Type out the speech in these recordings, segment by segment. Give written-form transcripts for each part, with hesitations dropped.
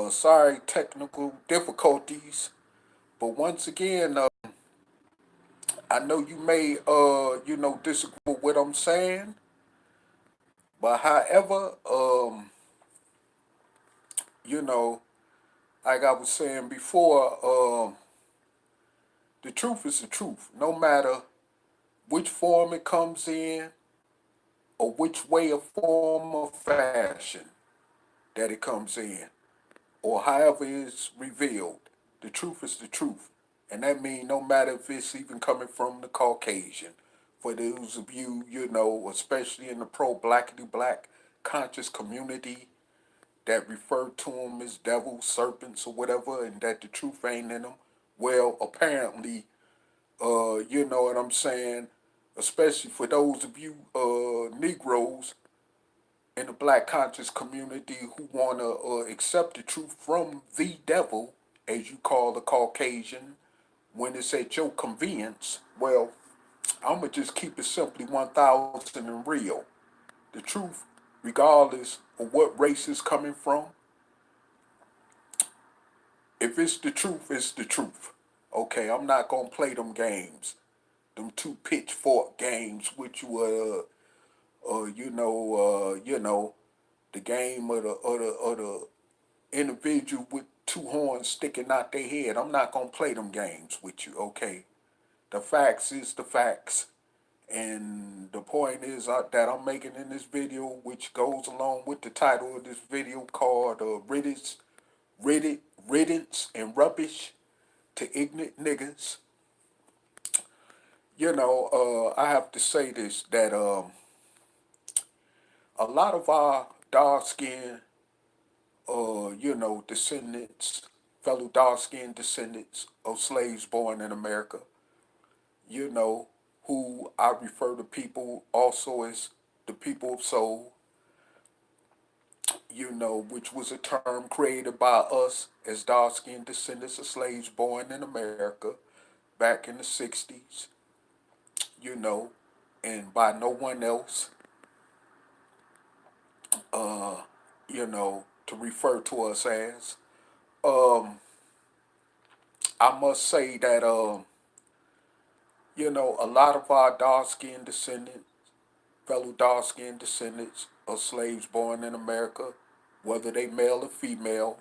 Sorry, technical difficulties. But once again, I know you may, disagree with what I'm saying. But however, you know, like I was saying before, the truth is the truth. No matter which form it comes in or which way or form or fashion that it comes in or however it's revealed, the truth is the truth. And that means no matter if it's even coming from the Caucasian, for those of you, especially in the pro-blackity black conscious community that refer to them as devils, serpents, or whatever, and that the truth ain't in them, well, apparently, you know what I'm saying, especially for those of you Negroes in the black conscious community who want to accept the truth from the devil, as you call the Caucasian, when it's at your convenience, well, I'm going to just keep it simply 1,000 and real. The truth, regardless of what race it's coming from, if it's the truth, it's the truth. Okay, I'm not going to play them games, them two pitchfork games, which you the game of the individual with two horns sticking out their head. I'm not gonna play them games with you, okay? The facts is the facts, and the point is that I'm making in this video, which goes along with the title of this video called Riddance and Rubbish to Ignorant Niggas. I have to say this that a lot of our dark skinned descendants, fellow dark skinned descendants of slaves born in America, you know, who I refer to people also as the people of soul, which was a term created by us as dark skinned descendants of slaves born in America back in the 60s, you know, and by no one else, uh, to refer to us as. Um, I must say that a lot of our dark skinned descendants, fellow dark skinned descendants of slaves born in America, whether they male or female,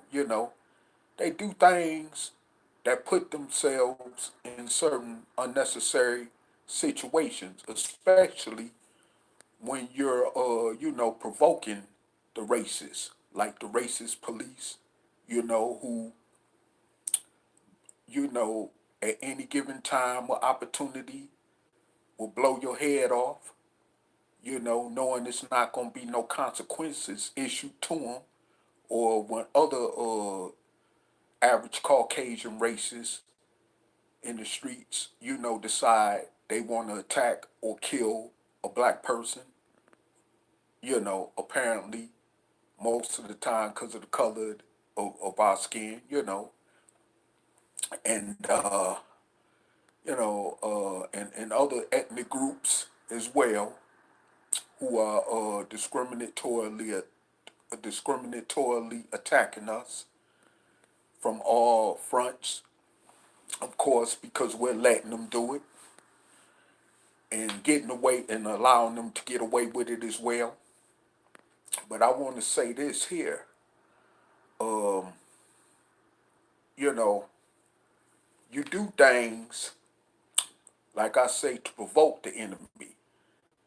they do things that put themselves in certain unnecessary situations, especially when you're, provoking the racists, like the racist police, who, you know, at any given time or opportunity will blow your head off, knowing it's not going to be no consequences issued to them, or when other average Caucasian races in the streets, decide they want to attack or kill a black person, apparently most of the time because of the color of our skin, and and other ethnic groups as well who are discriminatorily attacking us from all fronts, of course, because we're letting them do it and getting away and allowing them to get away with it as well. But I want to say this here. Um, you know, you do things, like I say, to provoke the enemy,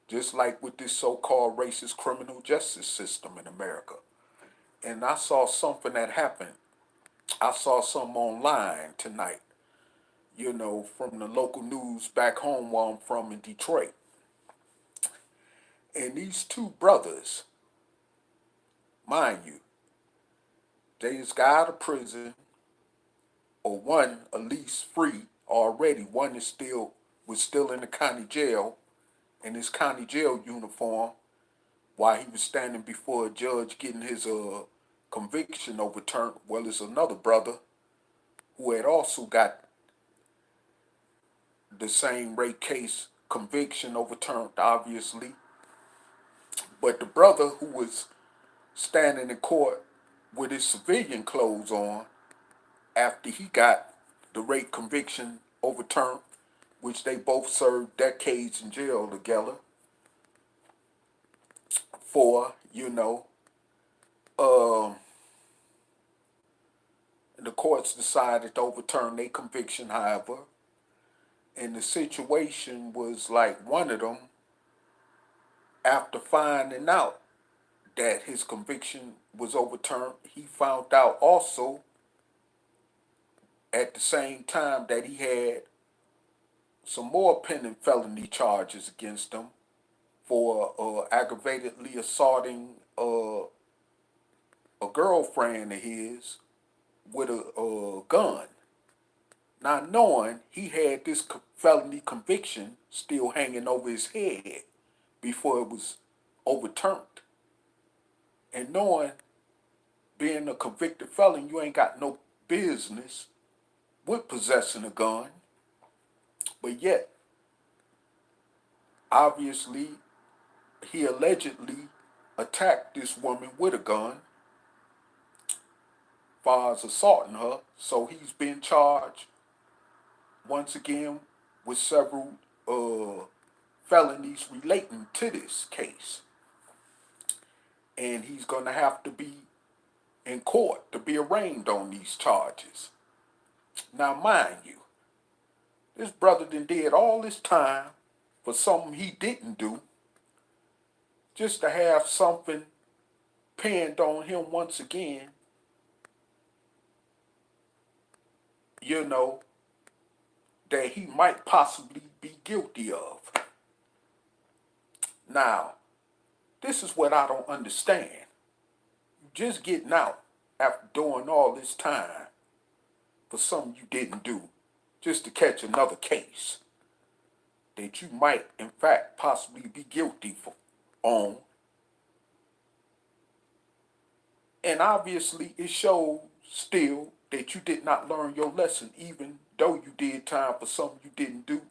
just like with this so called racist criminal justice system in America. And I saw something that happened. I saw something online tonight, from the local news back home where I'm from in Detroit. And these two brothers, mind you, they just got out of prison, or one at least free already. One is still in the county jail in his county jail uniform while he was standing before a judge getting his conviction overturned. Well, there's another brother who had also got the same rape case conviction overturned, obviously. But the brother who was standing in court with his civilian clothes on after he got the rape conviction overturned, which they both served decades in jail together for, Um, the courts decided to overturn their conviction, however, and the situation was like one of them, after finding out that his conviction was overturned, he found out also at the same time that he had some more pending felony charges against him for aggravatedly assaulting a girlfriend of his with a gun, not knowing he had this felony conviction still hanging over his head before it was overturned. And knowing, being a convicted felon, you ain't got no business with possessing a gun, but yet, obviously, he allegedly attacked this woman with a gun, far as assaulting her. So he's been charged once again with several felonies relating to this case. And he's going to have to be in court to be arraigned on these charges. Now, mind you, this brother done did all this time for something he didn't do, just to have something pinned on him once again, you know, that he might possibly be guilty of. Now, this is what I don't understand. You just getting out after doing all this time for something you didn't do, just to catch another case that you might, in fact, possibly be guilty on. And obviously, it shows still that you did not learn your lesson, even though you did time for something you didn't do.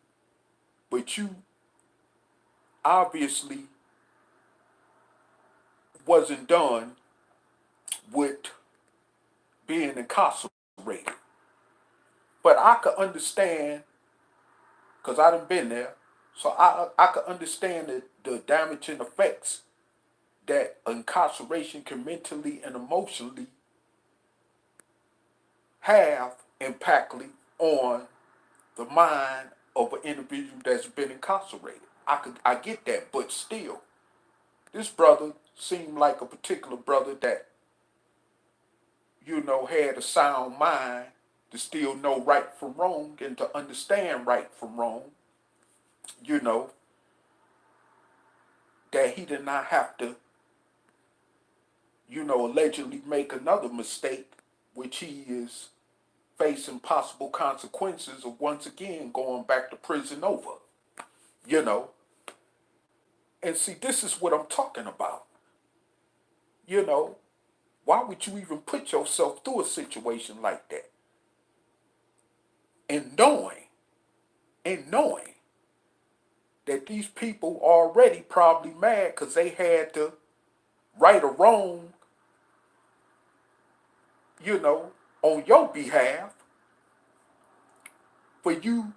But you obviously wasn't done with being incarcerated. But I could understand, because I done been there, so I could understand the damaging effects that incarceration can mentally and emotionally have impactly on the mind of an individual that's been incarcerated. I get that, but still, this brother seemed like a particular brother that, had a sound mind to still know right from wrong and to understand right from wrong, you know, that he did not have to, allegedly make another mistake, which he is facing possible consequences of once again going back to prison over, you know. And see, this is what I'm talking about. You know, why would you even put yourself through a situation like that? And knowing that these people already probably mad because they had to right or wrong, on your behalf, for you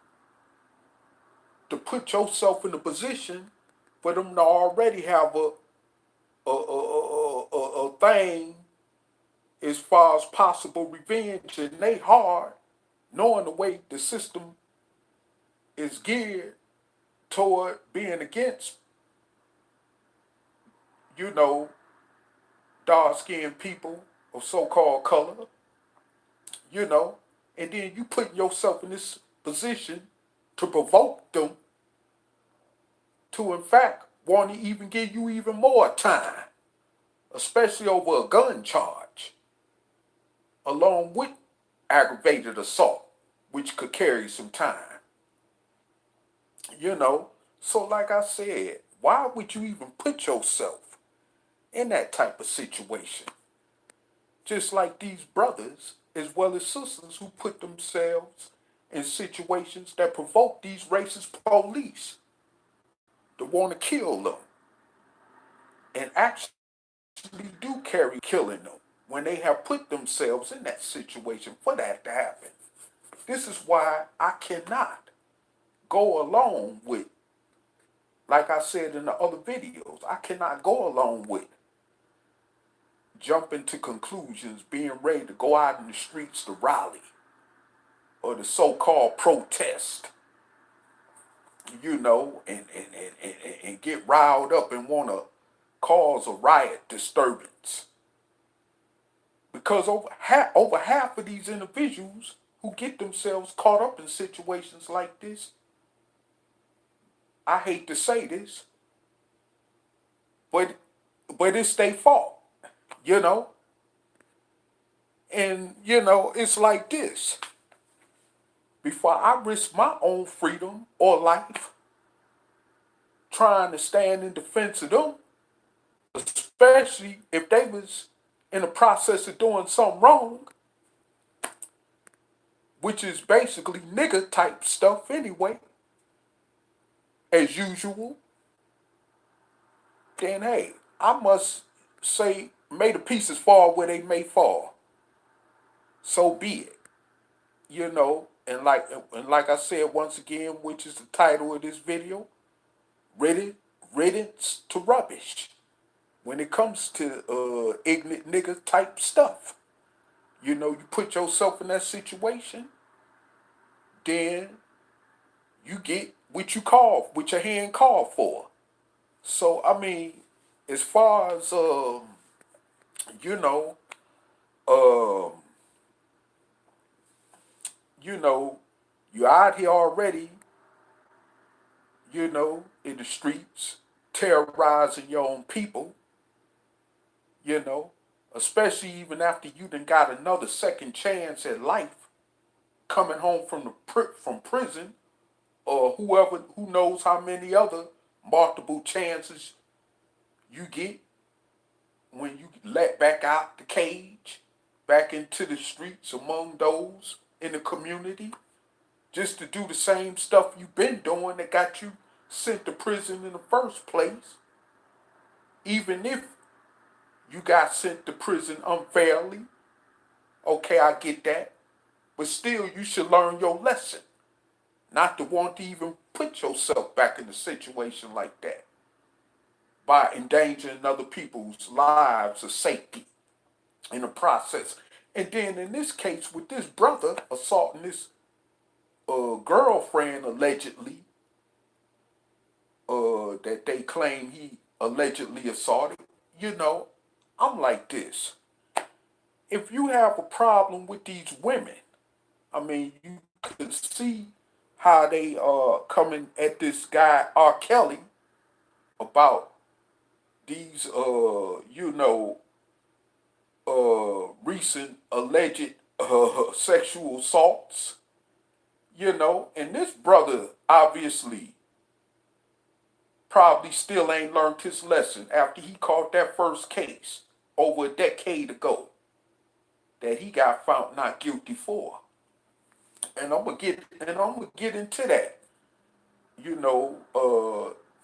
to put yourself in a position for them to already have a thing as far as possible revenge in they heart, knowing the way the system is geared toward being against, you know, dark-skinned people of so-called color, and then you put yourself in this position to provoke them to, in fact, want to even give you even more time, especially over a gun charge, along with aggravated assault, which could carry some time. So like I said, why would you even put yourself in that type of situation? Just like these brothers as well as sisters who put themselves in situations that provoke these racist police to want to kill them and actually do carry killing them when they have put themselves in that situation for that to happen. This is why I cannot go along with, like I said in the other videos, I cannot go along with jumping to conclusions, being ready to go out in the streets to rally or the so-called protest, and get riled up and want to cause a riot disturbance. Because over half of these individuals who get themselves caught up in situations like this, I hate to say this, but it's their fault, you know? And, it's like this. Before I risk my own freedom or life trying to stand in defense of them, especially if they was in the process of doing something wrong, which is basically nigger type stuff anyway, as usual, then hey, I must say, may the pieces fall where they may fall. So be it. And like I said once again, which is the title of this video, riddance to rubbish. When it comes to ignorant nigga type stuff, you put yourself in that situation, then you get what your hand called for. So I mean, as far as you know, um, you're out here already, in the streets, terrorizing your own people, you know, especially even after you done got another second chance at life, coming home from prison, or who knows how many other multiple chances you get when you let back out the cage, back into the streets among those in the community, just to do the same stuff you've been doing that got you sent to prison in the first place. Even if you got sent to prison unfairly, okay, I get that. But still, you should learn your lesson. Not to want to even put yourself back in a situation like that by endangering other people's lives or safety in the process. And then in this case, with this brother assaulting this girlfriend allegedly, that they claim he allegedly assaulted, I'm like this. If you have a problem with these women, I mean, you could see how they coming at this guy R. Kelly about these recent alleged sexual assaults, and this brother obviously probably still ain't learned his lesson after he caught that first case over a decade ago that he got found not guilty for. And I'm gonna get into that,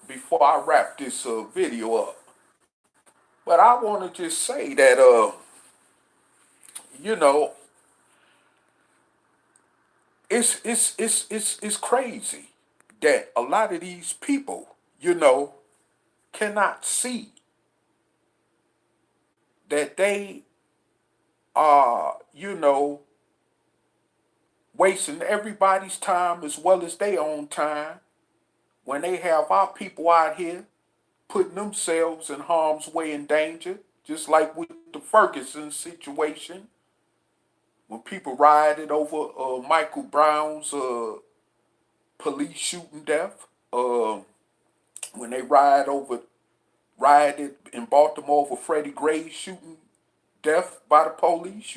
before I wrap this video up. But I want to just say that you know, it's crazy that a lot of these people, cannot see that they are, wasting everybody's time as well as their own time when they have our people out here putting themselves in harm's way and danger, just like with the Ferguson situation, when people rioted over Michael Brown's police shooting death, when they rioted in Baltimore over Freddie Gray's shooting death by the police.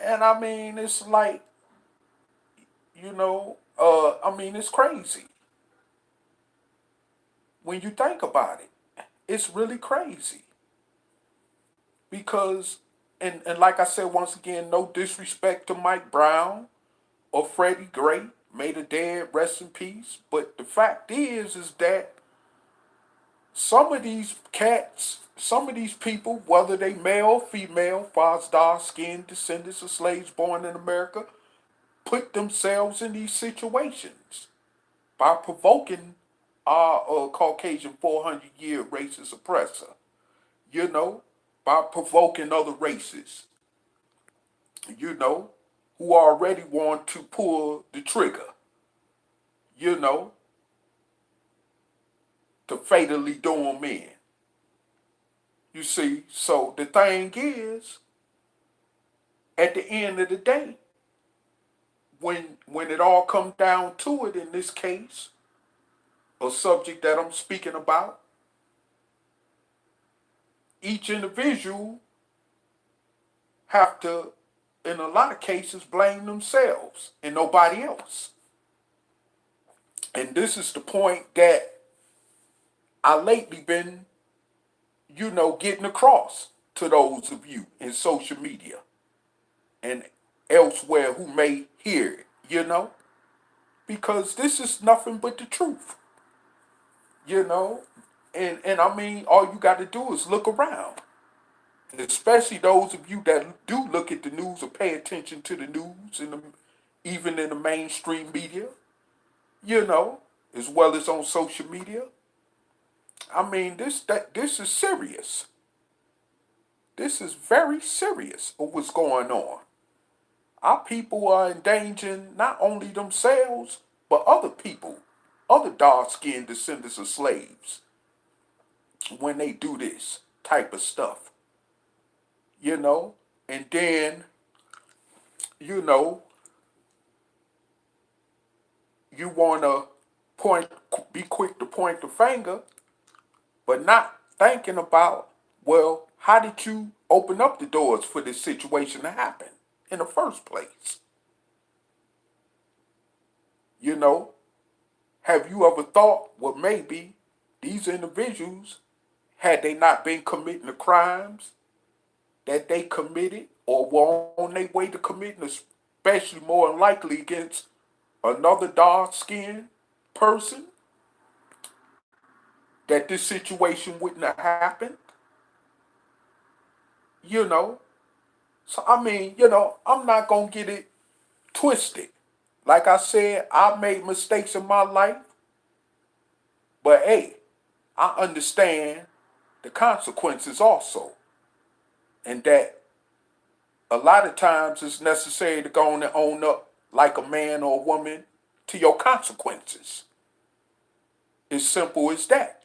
And I mean, it's like, I mean, it's crazy when you think about it. It's really crazy because, and like I said once again, no disrespect to Mike Brown or Freddie Gray, may the dead rest in peace. But the fact is that Some of these cats, some of these people, whether they male or female, far as dark-skinned descendants of slaves born in America, put themselves in these situations by provoking our Caucasian 400-year racist oppressor, you know, by provoking other races, you know, who already want to pull the trigger, you know, to fatally do them in. You see, so the thing is, at the end of the day, when it all comes down to it, in this case, a subject that I'm speaking about, each individual have to, in a lot of cases, blame themselves and nobody else. And this is the point that I lately been, getting across to those of you in social media and elsewhere who may hear it, because this is nothing but the truth, you know. And I mean, all you got to do is look around, especially those of you that do look at the news or pay attention to the news, even in the mainstream media, you know, as well as on social media. I mean, this is serious. This is very serious of what's going on. Our people are endangering not only themselves, but other people, other dark-skinned descendants of slaves, when they do this type of stuff, you know? And then, you know, you want to point, be quick to point the finger, but not thinking about, well, how did you open up the doors for this situation to happen in the first place? You know, have you ever thought, well, maybe these individuals, had they not been committing the crimes that they committed or were on their way to committing, especially more than likely against another dark skinned person, that this situation wouldn't have happened? You know? So, I mean, I'm not going to get it twisted. Like I said, I made mistakes in my life, but hey, I understand the consequences also. And that a lot of times it's necessary to go on and own up like a man or a woman to your consequences. It's simple as that.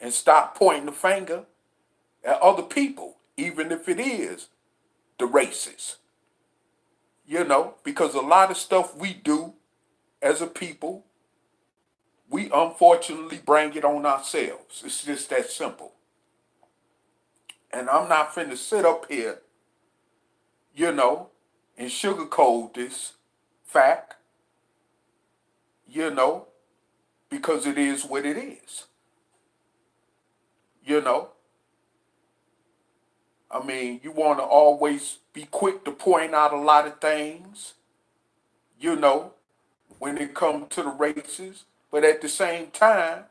And stop pointing the finger at other people, even if it is the races. Because a lot of stuff we do as a people, we unfortunately bring it on ourselves. It's just that simple. And I'm not finna sit up here, you know, and sugarcoat this fact, you know, because it is what it is. You know, I mean, you want to always be quick to point out a lot of things, you know, when it comes to the races. But at the same time,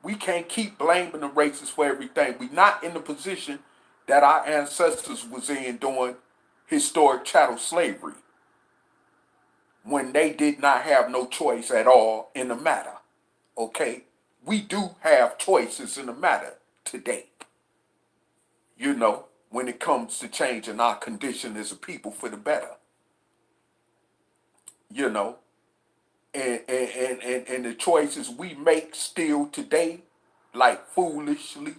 we can't keep blaming the races for everything. We're not in the position that our ancestors was in during historic chattel slavery, when they did not have no choice at all in the matter. Okay? We do have choices in the matter today, when it comes to changing our condition as a people for the better, you know. And the choices we make still today, like foolishly,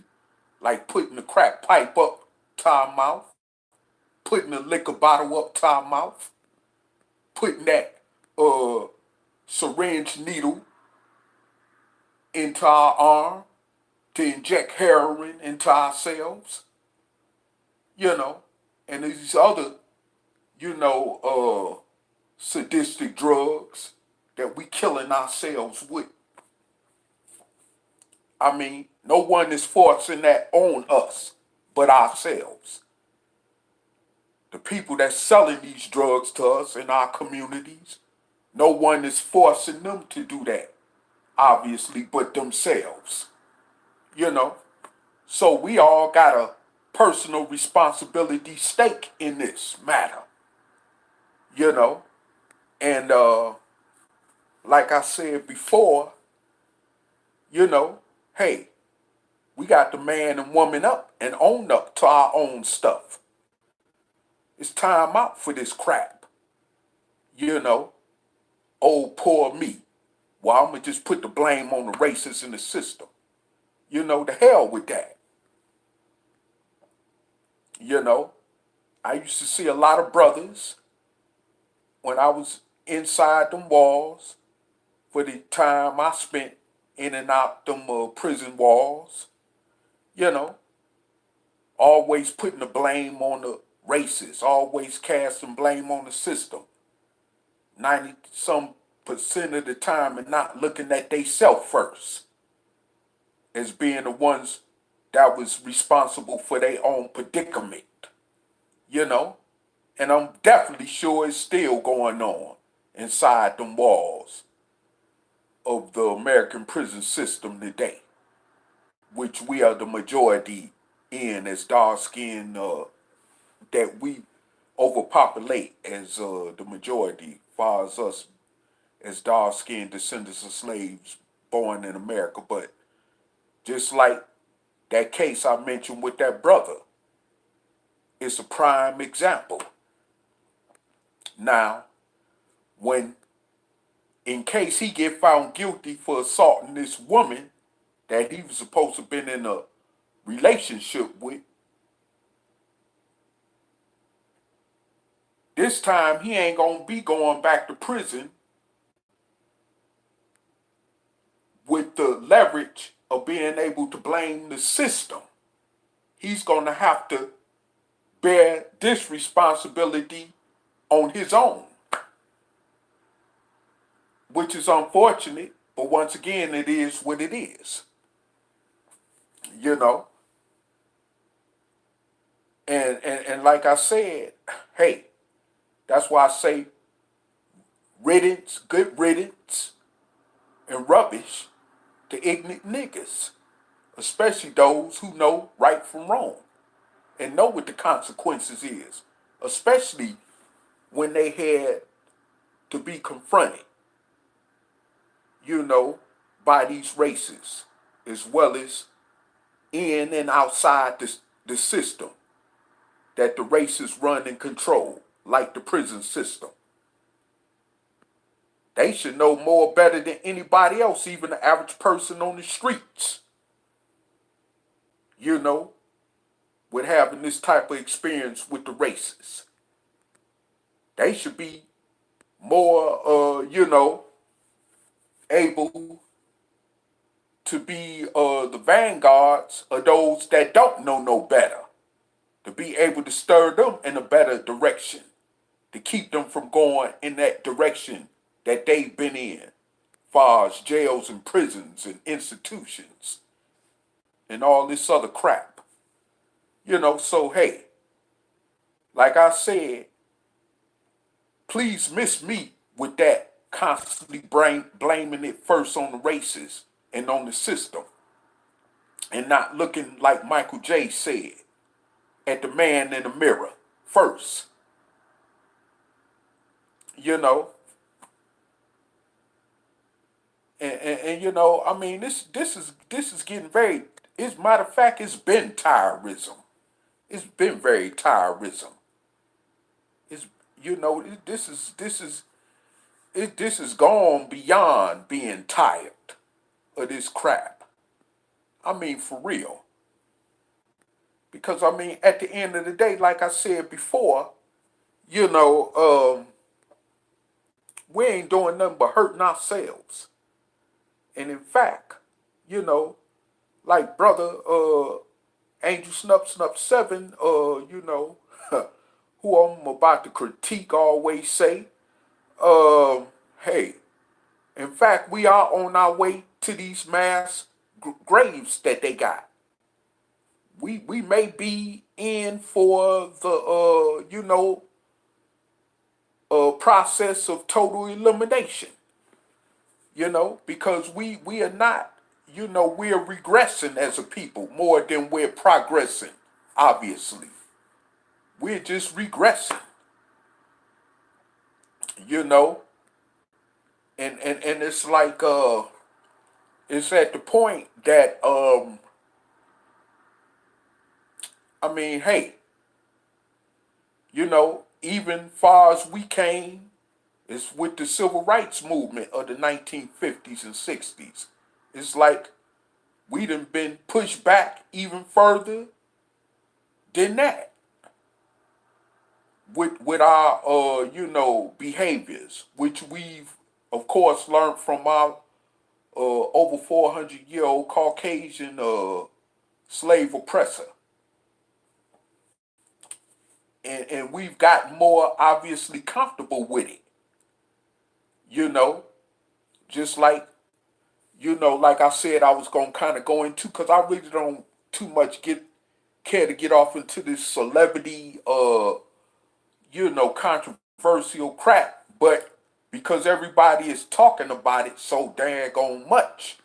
like putting the crack pipe up to our mouth, putting the liquor bottle up to our mouth, putting that uh syringe needle into our arm to inject heroin into ourselves, you know, and these other, sadistic drugs that we killing ourselves with. I mean, no one is forcing that on us but ourselves. The people that's selling these drugs to us in our communities, no one is forcing them to do that, obviously, but themselves. you know. So we all got a personal responsibility stake in this matter, you know. And like I said before, you know, hey, we got to man and woman up and own up to our own stuff. It's time out for this crap, you know. Oh, poor me. Well, I'm going to just put the blame on the racists in the system. You know, the hell with that. You know, I used to see a lot of brothers when I was inside them walls for the time I spent in and out them prison walls, you know, always putting the blame on the racists, always casting blame on the system. 90 some percent of the time and not looking at they self first as being the ones that was responsible for their own predicament, you know? And I'm definitely sure it's still going on inside them walls of the American prison system today, which we are the majority in as dark skinned that we overpopulate as the majority, far as us as dark skinned descendants of slaves born in America. But just like that case I mentioned with that brother, it's a prime example. Now, when in case he get found guilty for assaulting this woman that he was supposed to have been in a relationship with, this time he ain't gonna be going back to prison with the leverage of being able to blame the system. He's gonna have to bear this responsibility on his own, which is unfortunate, but once again, it is what it is, you know. And like I said, hey, that's why I say riddance, good riddance, and rubbish to ignorant niggas, especially those who know right from wrong and know what the consequences is, especially when they had to be confronted, you know, by these races, as well as in and outside the system that the races run and control, like the prison system. They should know more better than anybody else, even the average person on the streets, you know, with having this type of experience with the races. They should be more, you know, able to be the vanguards of those that don't know no better, to be able to stir them in a better direction, to keep them from going in that direction that they've been in, far as jails and prisons and institutions and all this other crap. You know, so hey, like I said, please miss me with that constantly blaming it first on the races and on the system and not looking like Michael J. said at the man in the mirror first. You know, and you know, I mean, this is getting very. As a matter of fact, it's been tiresome. It's been very tiresome. It's you know, this is gone beyond being tired of this crap. I mean, for real. Because I mean, at the end of the day, like I said before, you know, we ain't doing nothing but hurting ourselves. And in fact, you know, like brother Angel Snup 7, you know, who I'm about to critique always say, hey, in fact, we are on our way to these mass graves that they got. We may be in for the you know process of total elimination. You know, because we are not we're regressing as a people more than we're progressing, obviously. We're just regressing, you know? And it's like it's at the point that I mean, hey, even far as we came, it's with the civil rights movement of the 1950s and 60s. It's like we done been pushed back even further than that with our behaviors, which we've of course learned from our over 400-year-old Caucasian slave oppressor, and we've gotten more obviously comfortable with it. You know, just like like I said, I was gonna kind of go into because I really don't too much get care to get off into this celebrity controversial crap, but because everybody is talking about it so daggone much,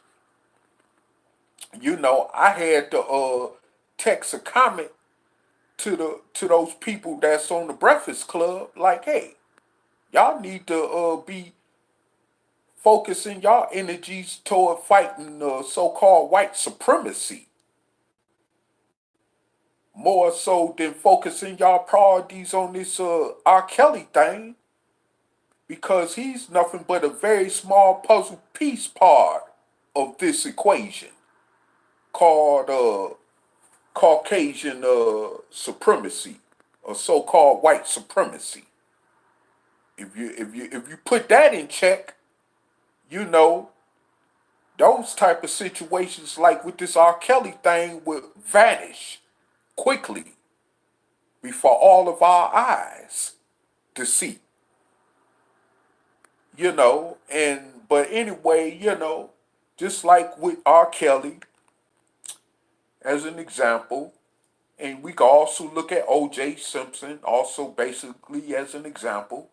I had to text a comment to those people that's on the Breakfast Club, like, hey, y'all need to be focusing y'all energies toward fighting so-called white supremacy more so than focusing y'all priorities on this R. Kelly thing, because he's nothing but a very small puzzle piece part of this equation called Caucasian supremacy or so-called white supremacy. If you put that in check, you know those type of situations like with this R. Kelly thing would vanish quickly before all of our eyes to see. And but anyway, just like with R. Kelly as an example, and we can also look at O.J. Simpson also basically as an example.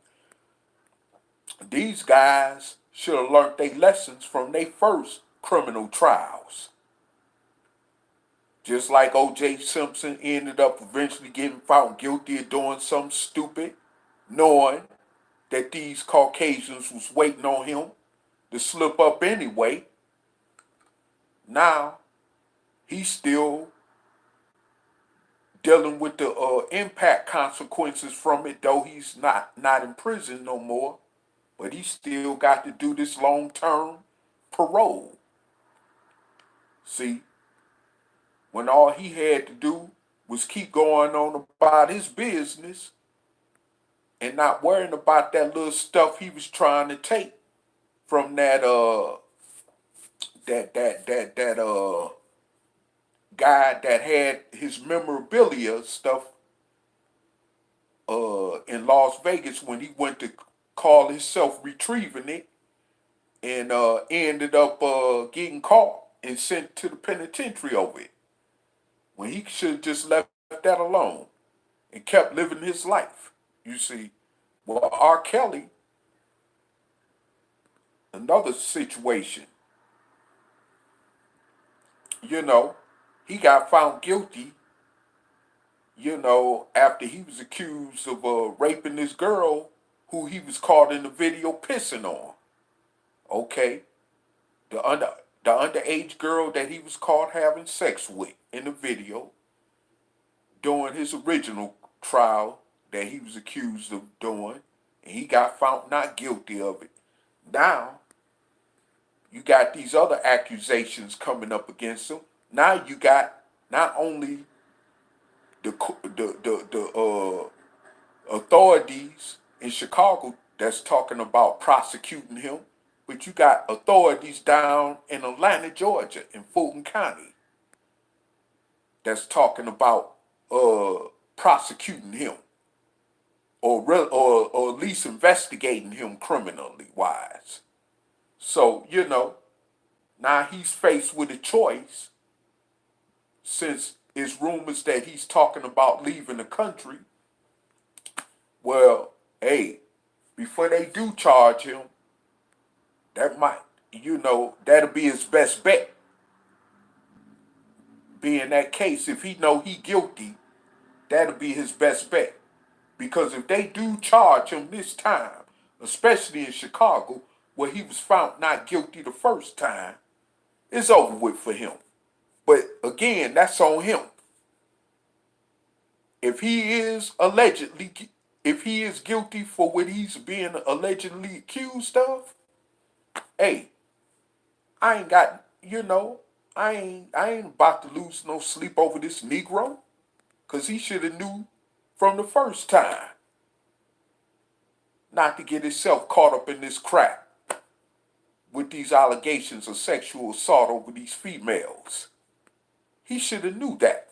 These guys should have learned their lessons from their first criminal trials. Just like O.J. Simpson ended up eventually getting found guilty of doing something stupid, knowing that these Caucasians was waiting on him to slip up anyway. Now he's still dealing with the impact consequences from it, though he's not in prison no more. But he still got to do this long-term parole. See, when all he had to do was keep going on about his business and not worrying about that little stuff he was trying to take from that guy that had his memorabilia stuff in Las Vegas when he went to call himself retrieving it and ended up getting caught and sent to the penitentiary over it when he should have just left that alone and kept living his life. You see, well, R. Kelly, another situation, you know, he got found guilty, after he was accused of raping this girl who he was caught in the video pissing on. Okay, the under the underage girl that he was caught having sex with in the video during his original trial that he was accused of doing, and he got found not guilty of it. Now you got these other accusations coming up against him. Now you got not only the authorities in Chicago that's talking about prosecuting him, but you got authorities down in Atlanta, Georgia, in Fulton County, that's talking about prosecuting him or at least investigating him criminally wise. So now he's faced with a choice, since it's rumors that he's talking about leaving the country. Well, hey, before they do charge him, that might, that'll be his best bet. be in that case, if he know he guilty, that'll be his best bet. Because if they do charge him this time, especially in Chicago, where he was found not guilty the first time, it's over with for him. But again, that's on him. If he is allegedly, if he is guilty for what he's being allegedly accused of, hey, I ain't got, I ain't about to lose no sleep over this Negro, cause he should have knew from the first time not to get himself caught up in this crap with these allegations of sexual assault over these females. He should have knew that.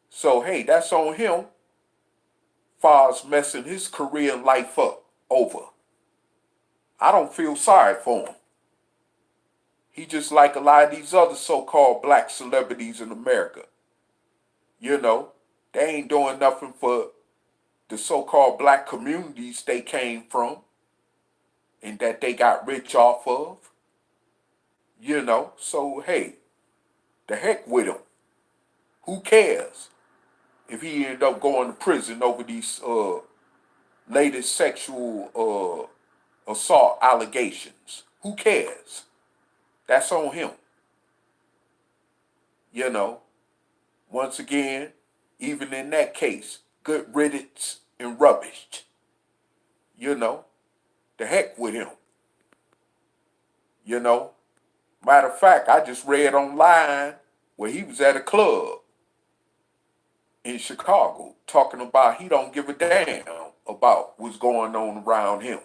So hey, that's on him. Far as messing his career and life up over. I don't feel sorry for him. He just like a lot of these other so-called black celebrities in America. They ain't doing nothing for the so-called black communities they came from and that they got rich off of. So hey, the heck with him. Who cares if he end up going to prison over these latest sexual assault allegations? Who cares? That's on him. Once again, even in that case, good riddance and rubbish. The heck with him. Matter of fact, I just read online where he was at a club in Chicago talking about he don't give a damn about what's going on around him.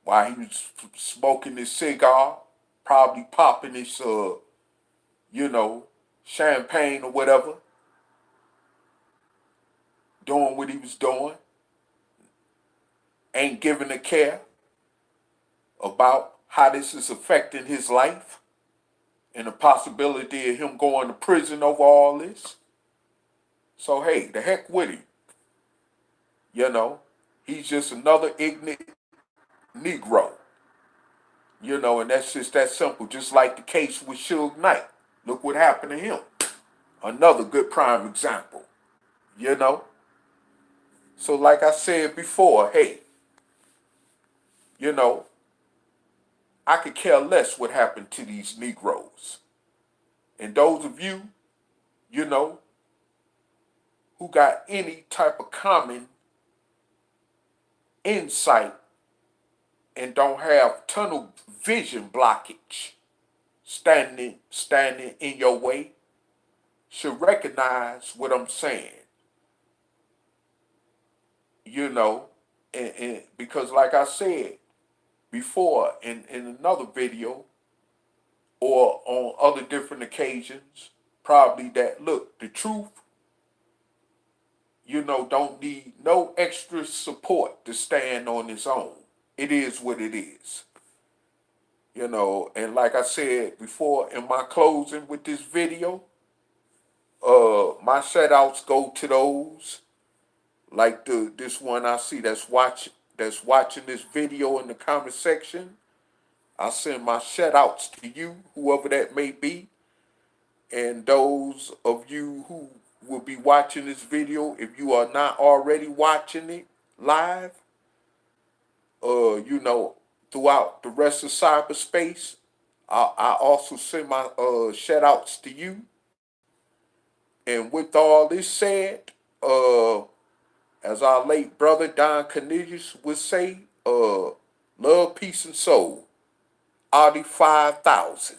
While he was smoking his cigar, probably popping his, champagne or whatever, doing what he was doing, ain't giving a care about how this is affecting his life and the possibility of him going to prison over all this. So hey, the heck with him. He's just another ignorant Negro. And that's just that simple. Just like the case with Suge Knight. Look what happened to him. Another good prime example. So like I said before, hey, I could care less what happened to these Negroes. And those of you, who got any type of common insight and don't have tunnel vision blockage standing in your way, should recognize what I'm saying. And because like I said before in another video or on other different occasions, probably that look, the truth, don't need no extra support to stand on its own. It is what it is. And like I said before in my closing with this video, my shout outs go to those like this one I see that's watching this video in the comment section. I send my shout outs to you, whoever that may be. And those of you who will be watching this video, if you are not already watching it live, throughout the rest of cyberspace, I also send my shout outs to you. And with all this said, as our late brother Don Cornelius would say, love, peace, and soul. Audi 5000.